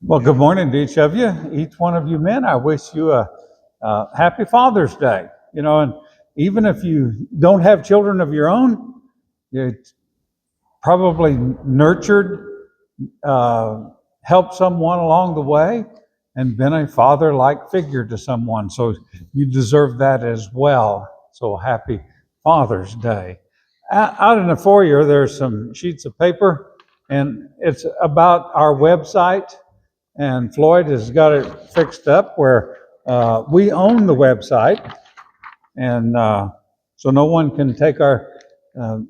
Well, good morning to each of you. Each one of you men, I wish you a happy Father's Day. And even if you don't have children of your own, you probably nurtured, uh, helped someone along the way, and been a father-like figure to someone. So you deserve that as well. So happy Father's Day. Out in the foyer, there's some sheets of paper, and it's about our website. And Floyd has got it fixed up where we own the website, and so no one can take our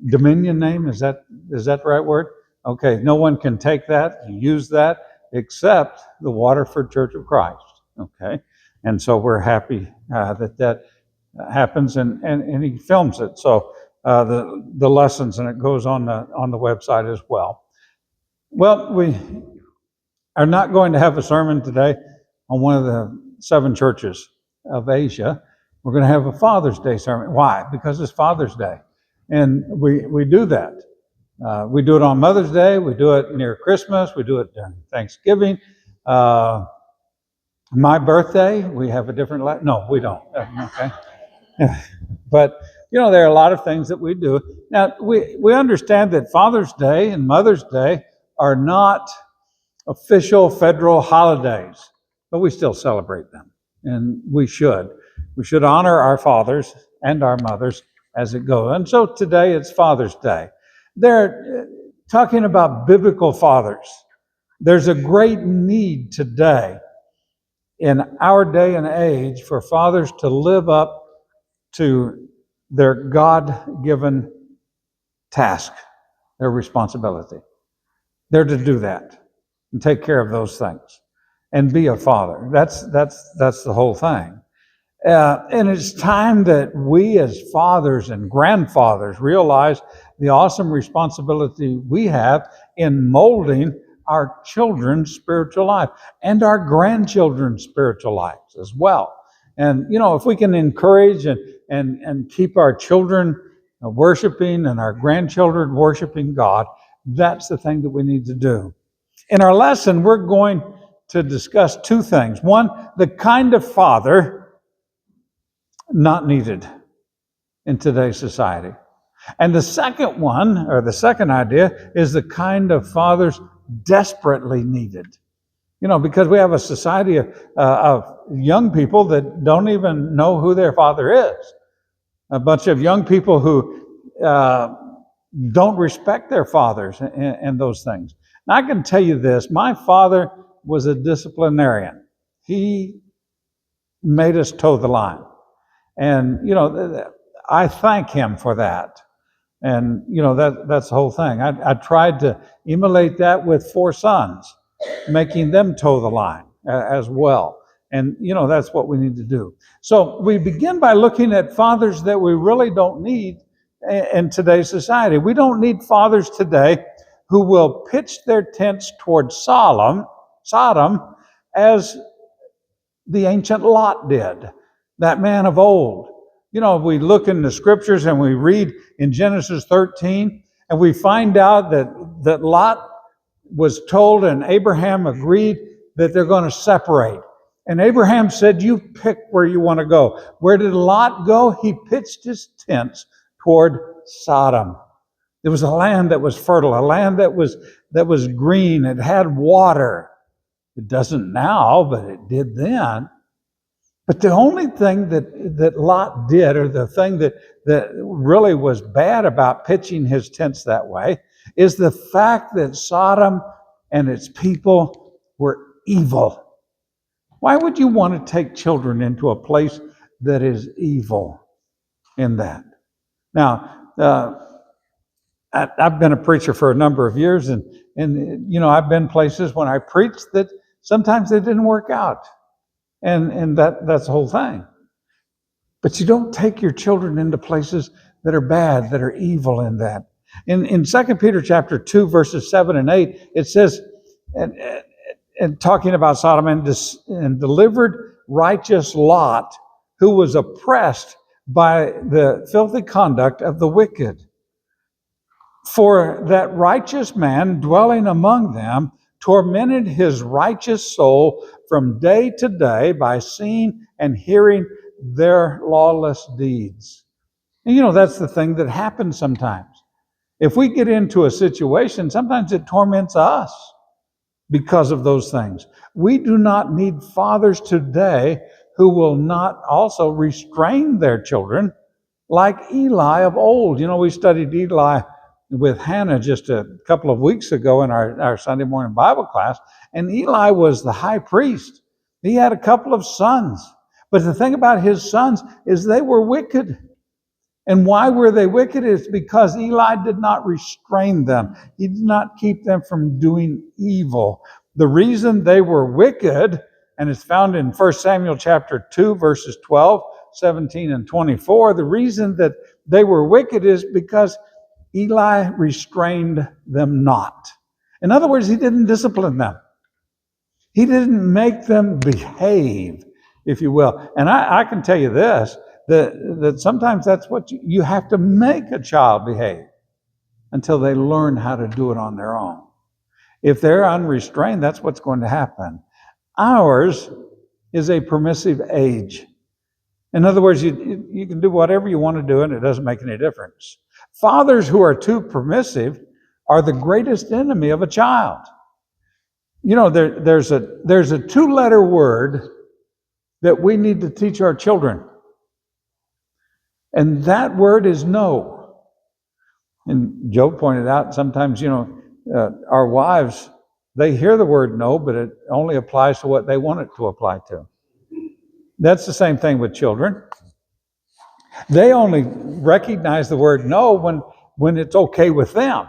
dominion name. Is that the right word? Okay, no one can take that and use that except the Waterford Church of Christ. Okay, and so we're happy that happens, and he films it. So the lessons, and it goes on the website as well. Well, we are not going to have a sermon today on one of the 7 churches of Asia. We're going to have a Father's Day sermon. Why? Because it's Father's Day. And we do that. We do it on Mother's Day. We do it near Christmas. We do it during Thanksgiving. My birthday, we have a different... No, we don't. Okay. But, there are a lot of things that we do. Now, we understand that Father's Day and Mother's Day are not official federal holidays, but we still celebrate them, and we should. We should honor our fathers and our mothers as it goes. And so today it's Father's Day. They're talking about biblical fathers. There's a great need today in our day and age for fathers to live up to their God-given task, their responsibility. They're to do that and take care of those things and be a father. That's the whole thing. And it's time that we as fathers and grandfathers realize the awesome responsibility we have in molding our children's spiritual life and our grandchildren's spiritual lives as well. And, if we can encourage and keep our children worshiping and our grandchildren worshiping God, that's the thing that we need to do. In our lesson, we're going to discuss 2 things. One, the kind of father not needed in today's society. And the second one, or the second idea, is the kind of fathers desperately needed. Because we have a society of young people that don't even know who their father is. A bunch of young people who don't respect their fathers and those things. Now, I can tell you this, my father was a disciplinarian. He made us toe the line. And, I thank him for that. And, that's the whole thing. I tried to emulate that with 4 sons, making them toe the line as well. And, that's what we need to do. So we begin by looking at fathers that we really don't need in today's society. We don't need fathers today who will pitch their tents towards Sodom as the ancient Lot did, that man of old. We look in the scriptures and we read in Genesis 13, and we find out that Lot was told and Abraham agreed that they're going to separate. And Abraham said, you pick where you want to go. Where did Lot go? He pitched his tents toward Sodom. It was a land that was fertile, a land that was green. It had water. It doesn't now, but it did then. But the only thing that Lot did, or the thing that really was bad about pitching his tents that way, is the fact that Sodom and its people were evil. Why would you want to take children into a place that is evil in that? Now, I've been a preacher for a number of years, and I've been places when I preached that sometimes they didn't work out, and that's the whole thing. But you don't take your children into places that are bad, that are evil in that. In 2 Peter chapter 2, verses 7 and 8, it says, and talking about Sodom, and delivered righteous Lot, who was oppressed by the filthy conduct of the wicked. For that righteous man dwelling among them tormented his righteous soul from day to day by seeing and hearing their lawless deeds. And that's the thing that happens sometimes. If we get into a situation, sometimes it torments us because of those things. We do not need fathers today who will not also restrain their children like Eli of old. We studied Eli with Hannah just a couple of weeks ago in our Sunday morning Bible class, and Eli was the high priest. He had a couple of sons, but the thing about his sons is they were wicked. And why were they wicked? It's because Eli did not restrain them. He did not keep them from doing evil. The reason they were wicked, and it's found in 1 Samuel chapter 2, verses 12, 17, and 24, the reason that they were wicked is because Eli restrained them not. In other words, he didn't discipline them. He didn't make them behave, if you will. And I can tell you this, that sometimes that's what you have to make a child behave until they learn how to do it on their own. If they're unrestrained, that's what's going to happen. Ours is a permissive age. In other words, you can do whatever you want to do and it doesn't make any difference. Fathers who are too permissive are the greatest enemy of a child. There's a two-letter word that we need to teach our children. And that word is no. And Joe pointed out sometimes, our wives, they hear the word no, but it only applies to what they want it to apply to. That's the same thing with children. They only recognize the word no when it's okay with them.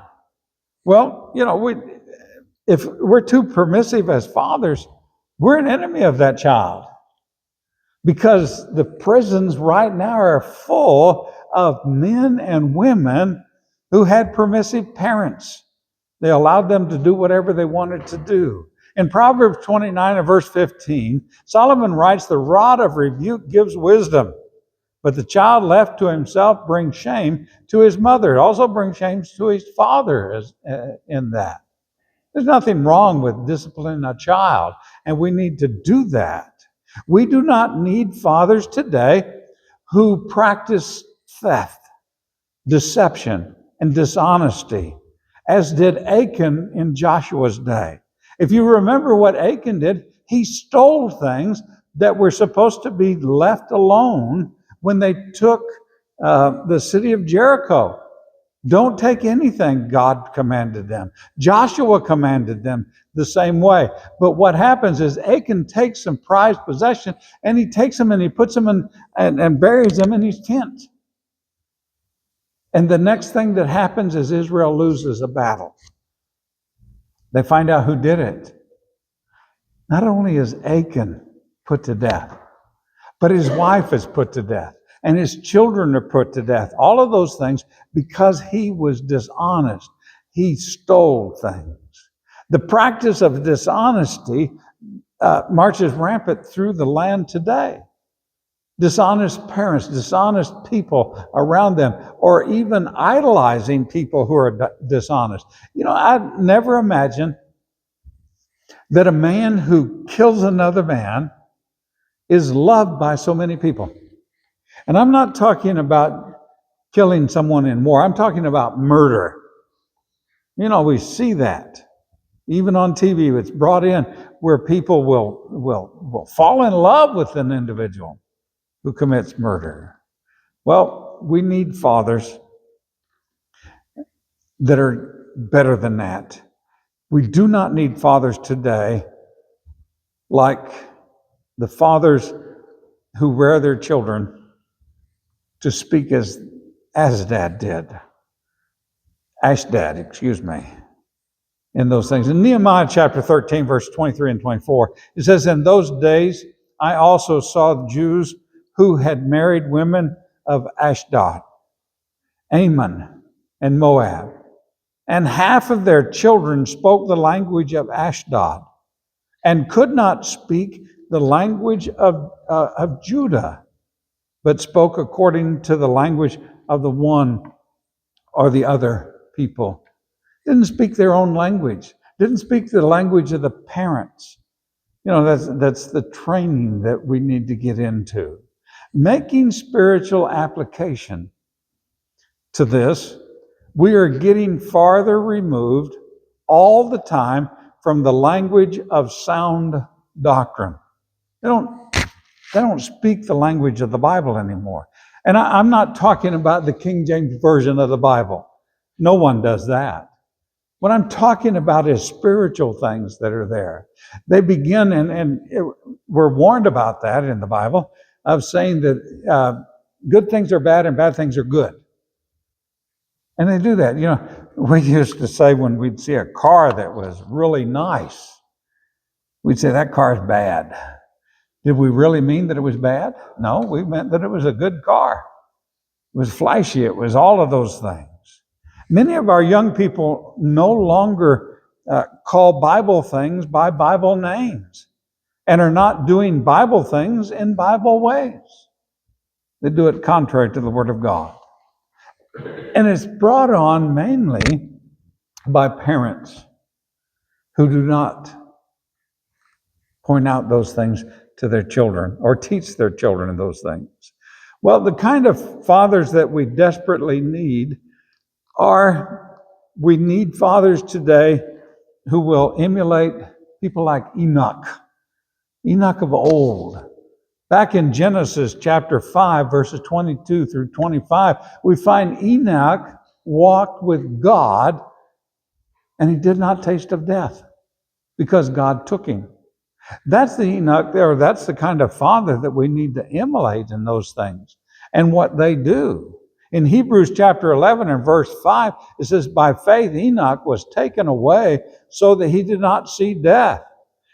Well, if we're too permissive as fathers, we're an enemy of that child. Because the prisons right now are full of men and women who had permissive parents. They allowed them to do whatever they wanted to do. In Proverbs 29 and verse 15, Solomon writes, "The rod of rebuke gives wisdom, but the child left to himself brings shame to his mother." It also brings shame to his father in that. There's nothing wrong with disciplining a child, and we need to do that. We do not need fathers today who practice theft, deception, and dishonesty, as did Achan in Joshua's day. If you remember what Achan did, he stole things that were supposed to be left alone when they took the city of Jericho. Don't take anything, God commanded them. Joshua commanded them the same way. But what happens is Achan takes some prized possession and he takes them and he puts them in and buries them in his tent. And the next thing that happens is Israel loses a battle. They find out who did it. Not only is Achan put to death, but his wife is put to death. And his children are put to death. All of those things because he was dishonest. He stole things. The practice of dishonesty marches rampant through the land today. Dishonest parents, dishonest people around them, or even idolizing people who are dishonest. I never imagined that a man who kills another man is loved by so many people. And I'm not talking about killing someone in war. I'm talking about murder. We see that. Even on TV, it's brought in where people will fall in love with an individual who commits murder. Well, we need fathers that are better than that. We do not need fathers today like the fathers who rear their children to speak as Ashdad did. Ashdad, in those things. In Nehemiah chapter 13, verse 23 and 24, it says, "In those days I also saw Jews who had married women of Ashdod, Ammon, and Moab, and half of their children spoke the language of Ashdod, and could not speak the language of Judah, but spoke according to the language of the one or the other people." Didn't speak their own language. Didn't speak the language of the parents. That's the training that we need to get into. Making spiritual application to this, we are getting farther removed all the time from the language of sound doctrine. They don't speak the language of the Bible anymore. And I'm not talking about the King James Version of the Bible. No one does that. What I'm talking about is spiritual things that are there. They begin, and we're warned about that in the Bible, of saying that good things are bad and bad things are good. And they do that. We used to say when we'd see a car that was really nice, we'd say that car is bad. Did we really mean that it was bad? No, we meant that it was a good car. It was flashy. It was all of those things. Many of our young people no longer call Bible things by Bible names and are not doing Bible things in Bible ways. They do it contrary to the Word of God. And it's brought on mainly by parents who do not point out those things to their children or teach their children those things. Well, the kind of fathers that we desperately need we need fathers today who will emulate people like Enoch of old. Back in Genesis chapter 5, verses 22 through 25, we find Enoch walked with God and he did not taste of death because God took him. That's the Enoch there. That's the kind of father that we need to emulate in those things and what they do. In Hebrews chapter 11 and verse 5, it says, by faith Enoch was taken away so that he did not see death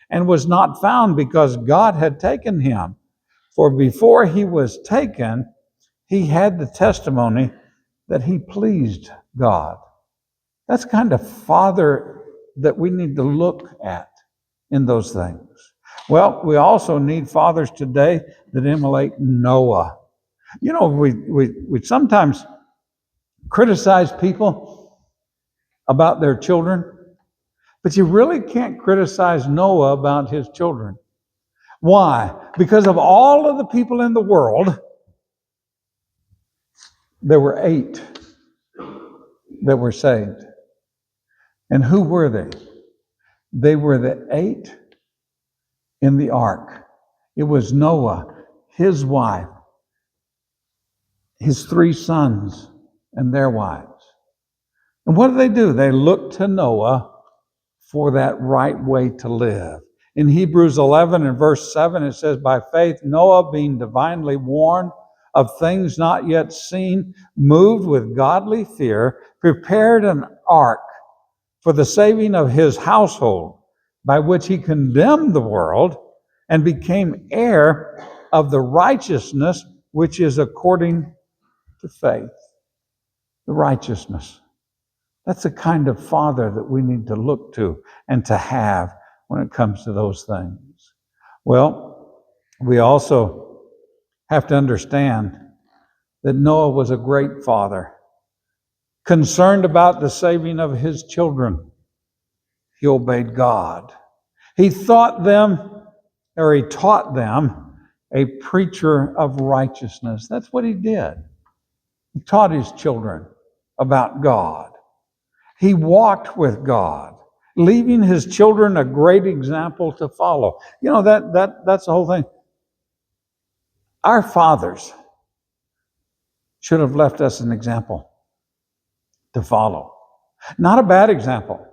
and was not found because God had taken him. For before he was taken, he had the testimony that he pleased God. That's the kind of father that we need to look at in those things. Well, we also need fathers today that emulate Noah. We sometimes criticize people about their children, but you really can't criticize Noah about his children. Why? Because of all of the people in the world, there were 8 that were saved. And who were they? They were the 8 in the ark. It was Noah, his wife, his 3 sons, and their wives. And what do? They looked to Noah for that right way to live. In Hebrews 11 and verse 7, it says, by faith Noah, being divinely warned of things not yet seen, moved with godly fear, prepared an ark for the saving of his household, by which he condemned the world and became heir of the righteousness which is according to faith. The righteousness. That's the kind of father that we need to look to and to have when it comes to those things. Well, we also have to understand that Noah was a great father, concerned about the saving of his children. He obeyed God. He taught them a preacher of righteousness. That's what he did. He taught his children about God. He walked with God, leaving his children a great example to follow. That's the whole thing. Our fathers should have left us an example to follow. Not a bad example,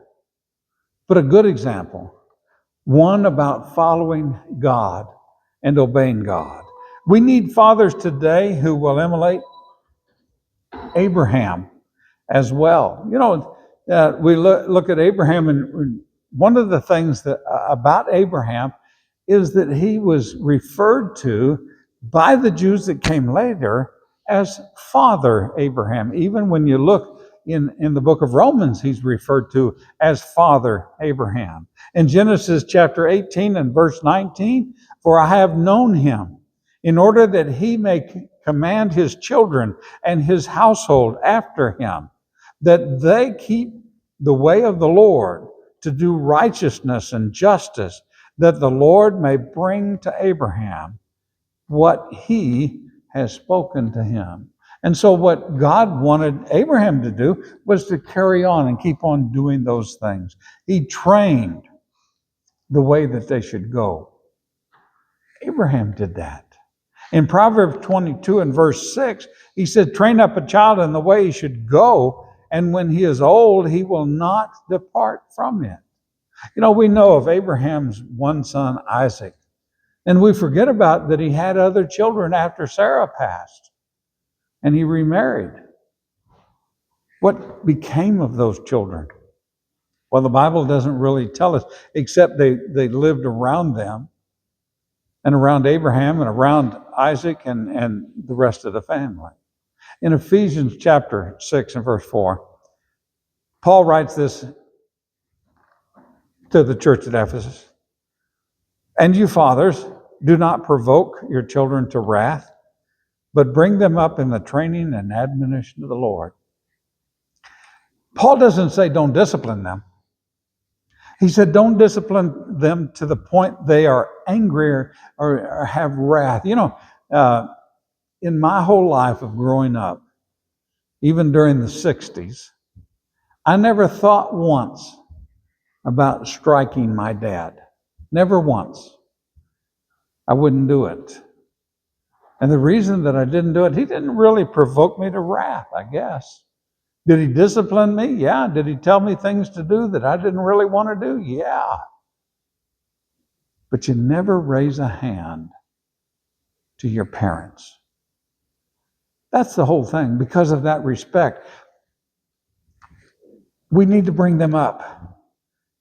but a good example. One about following God and obeying God. We need fathers today who will emulate Abraham as well. We look at Abraham, and one of the things about Abraham is that he was referred to by the Jews that came later as Father Abraham. Even when you look in the book of Romans, he's referred to as Father Abraham. In Genesis chapter 18 and verse 19, for I have known him in order that he may command his children and his household after him, that they keep the way of the Lord to do righteousness and justice, that the Lord may bring to Abraham what he has spoken to him. And so what God wanted Abraham to do was to carry on and keep on doing those things. He trained the way that they should go. Abraham did that. In Proverbs 22 and verse 6, he said, train up a child in the way he should go, and when he is old, he will not depart from it. You know, we know of Abraham's one son, Isaac, and we forget about that he had other children after Sarah passed, and he remarried. What became of those children? Well, the Bible doesn't really tell us, except they lived around them, and around Abraham and around Isaac and the rest of the family. In Ephesians chapter 6 and verse 4, Paul writes this to the church at Ephesus. And you fathers, do not provoke your children to wrath, but bring them up in the training and admonition of the Lord. Paul doesn't say don't discipline them. He said don't discipline them to the point they are angry or have wrath. You know, in my whole life of growing up, even during the 60s, I never thought once about striking my dad. Never once. I wouldn't do it. And the reason that I didn't do it, he didn't really provoke me to wrath, I guess. Did he discipline me? Yeah. Did he tell me things to do that I didn't really want to do? Yeah. But you never raise a hand to your parents. That's the whole thing. Because of that respect, we need to bring them up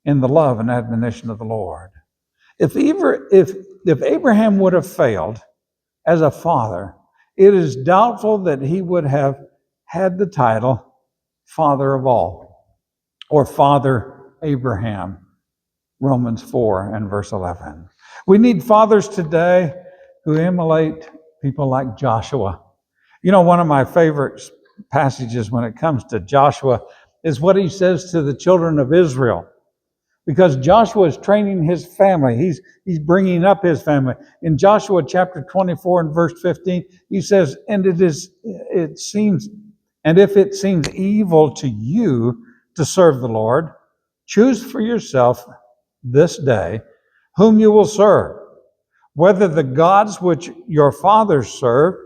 in the love and admonition of the Lord. If Abraham would have failed as a father, it is doubtful that he would have had the title Father of all, or Father Abraham, Romans 4 and verse 11. We need fathers today who emulate people like Joshua. You know, one of my favorite passages when it comes to Joshua is what he says to the children of Israel. Because Joshua is training his family. He's bringing up his family. In Joshua chapter 24 and verse 15, he says, and if it seems evil to you to serve the Lord, choose for yourself this day whom you will serve, whether the gods which your fathers served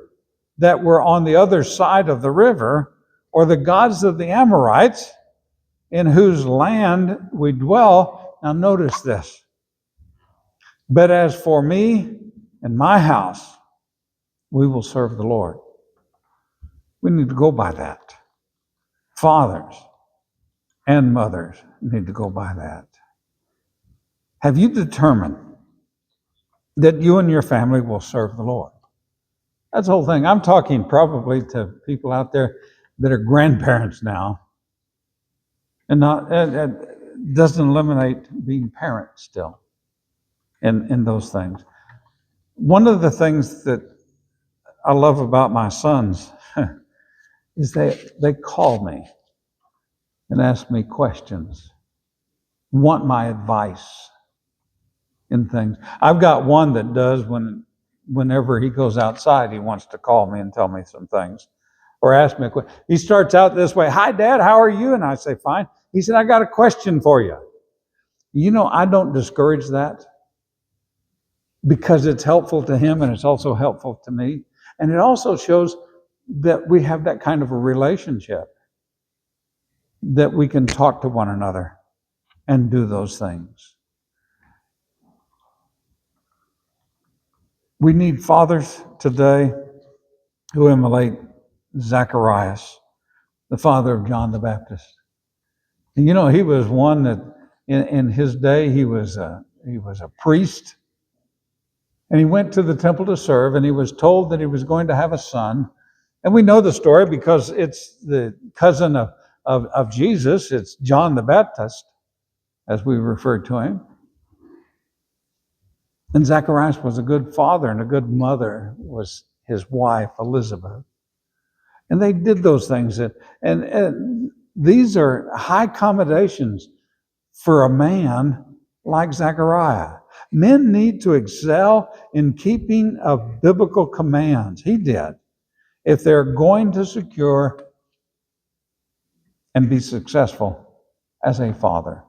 that were on the other side of the river, or the gods of the Amorites, in whose land we dwell. Now notice this. But as for me and my house, we will serve the Lord. We need to go by that. Fathers and mothers need to go by that. Have you determined that you and your family will serve the Lord? That's the whole thing. I'm talking probably to people out there that are grandparents now, and it doesn't eliminate being parents still in those things. One of the things that I love about my sons is they call me and ask me questions, want my advice in things. I've got one that does whenever he goes outside, he wants to call me and tell me some things or ask me a question. He starts out this way, hi, Dad, how are you? And I say, fine. He said, I got a question for you. You know, I don't discourage that because it's helpful to him and it's also helpful to me. And it also shows that we have that kind of a relationship, that we can talk to one another and do those things. We need fathers today who emulate Zacharias, the father of John the Baptist. And you know, he was one that in his day, he was a priest. And he went to the temple to serve, and he was told that he was going to have a son. And we know the story because it's the cousin of Jesus. It's John the Baptist, as we refer to him. And Zacharias was a good father, and a good mother was his wife, Elizabeth. And they did those things. And these are high commendations for a man like Zechariah. Men need to excel in keeping of biblical commands. He did. If they're going to secure and be successful as a father.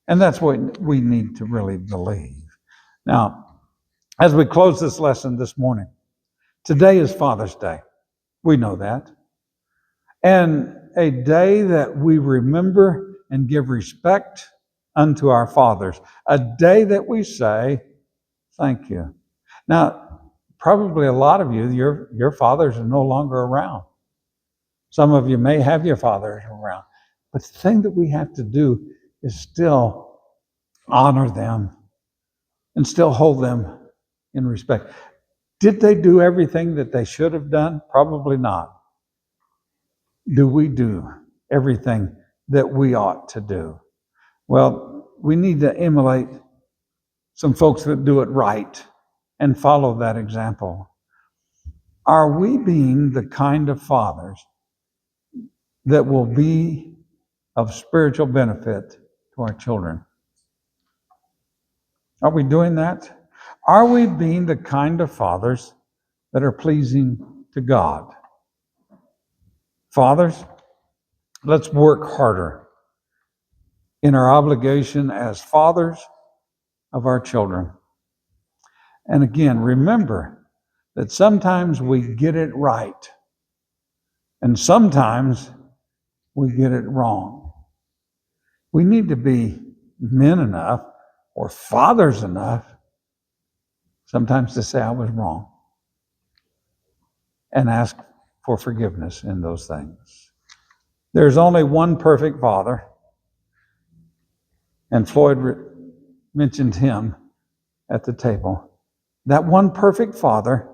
And that's what we need to really believe. Now, as we close this lesson this morning, today is Father's Day. We know that. And a day that we remember and give respect unto our fathers. A day that we say, thank you. Now, probably a lot of you, your fathers are no longer around. Some of you may have your fathers around. But the thing that we have to do is still honor them and still hold them in respect. Did they do everything that they should have done? Probably not. Do we do everything that we ought to do? Well, we need to emulate some folks that do it right and follow that example. Are we being the kind of fathers that will be of spiritual benefit to our children? Are we doing that? Are we being the kind of fathers that are pleasing to God? Fathers, let's work harder in our obligation as fathers of our children. And again, remember that sometimes we get it right, and sometimes we get it wrong. We need to be men enough or fathers enough sometimes to say I was wrong and ask for forgiveness in those things. There's only one perfect father, and Floyd mentioned him at the table. That one perfect father,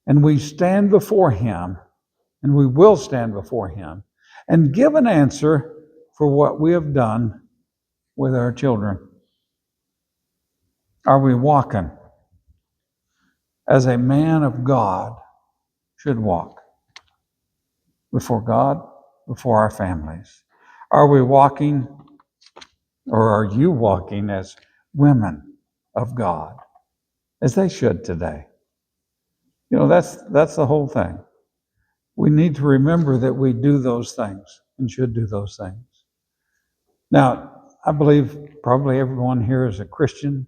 and we stand before him, and we will stand before him, and give an answer for what we have done with our children. Are we walking as a man of God should walk before God, before our families? Are we walking, or are you walking as women of God, as they should today? You know, that's the whole thing. We need to remember that we do those things and should do those things. Now, I believe probably everyone here is a Christian.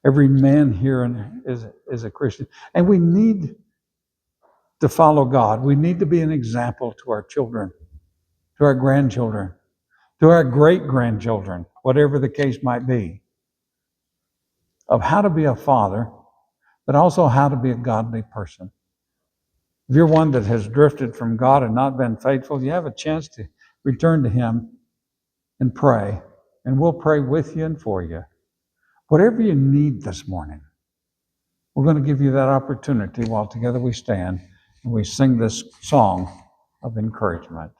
Every man here is a Christian. And we need to follow God. We need to be an example to our children, to our grandchildren, to our great-grandchildren, whatever the case might be, of how to be a father, but also how to be a godly person. If you're one that has drifted from God and not been faithful, you have a chance to return to him and pray. And we'll pray with you and for you. Whatever you need this morning, we're going to give you that opportunity while together we stand and we sing this song of encouragement.